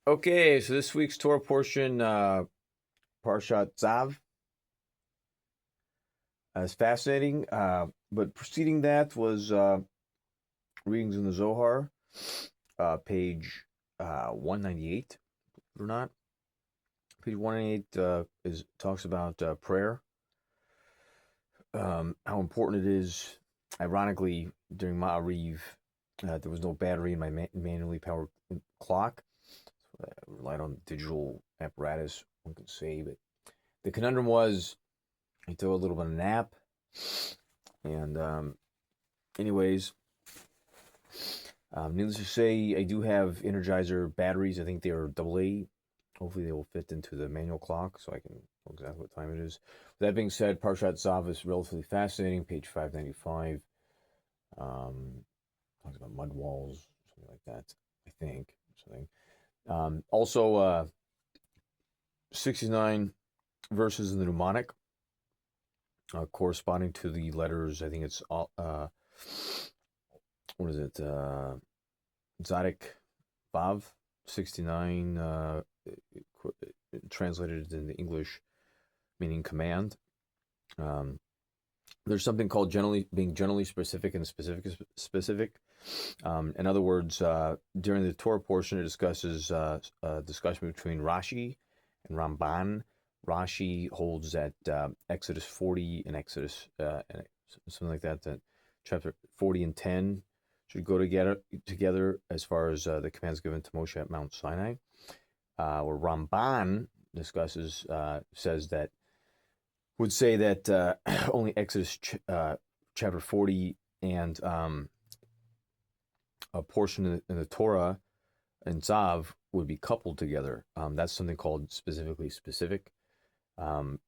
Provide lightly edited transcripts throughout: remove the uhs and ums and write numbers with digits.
Okay, so this week's Torah portion, Parshat Tzav, is fascinating. But preceding that was readings in the Zohar, page 198, or not. Page 198 is talks about prayer, how important it is. Ironically, during Ma'ariv, there was no battery in my manually powered clock. So I relied on digital apparatus, one could say, but the conundrum was I took a little bit of a nap, and anyways, needless to say, I do have Energizer batteries. I think they are AA. Hopefully, they will fit into the manual clock, so I can know exactly what time it is. With that being said, Parshat Tzav is relatively fascinating. Page 595 talks about mud walls, something like that. I think something. Also, 69 verses in the mnemonic, corresponding to the letters. I think it's what is it? Zadok Vav 69, translated into English, meaning command. There's something called generally specific and specific. In other words, during the Torah portion, it discusses a discussion between Rashi and Ramban. Rashi holds that Exodus 40 and Exodus something like that, that chapter 40 and 10 should go together as far as the commands given to Moshe at Mount Sinai. Where Ramban discusses says that would say that only Exodus chapter 40 and a portion in the Torah and Tzav would be coupled together. That's something called specifically specific. In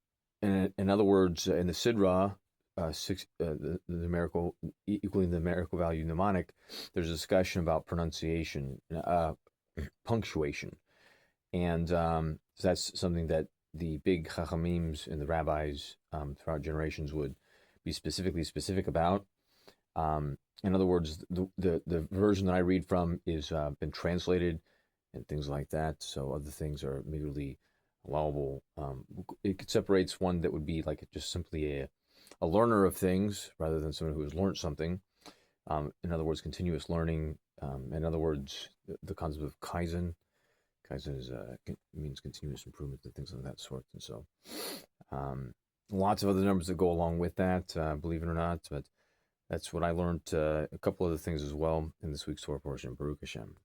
other words, in the Sidra, the numerical equaling the numerical value mnemonic, there's a discussion about pronunciation, punctuation, and so that's something that the big chachamims and the rabbis throughout generations would be specifically specific about. In other words, the version that I read from is been translated and things like that. So other things are immediately allowable. It separates one that would be like just simply a learner of things rather than someone who has learned something. In other words, continuous learning. In other words, the concept of Kaizen. Kaizen means continuous improvement and things of that sort. And so lots of other numbers that go along with that, believe it or not. But that's what I learned. A couple other things as well in this week's Torah portion. Baruch Hashem.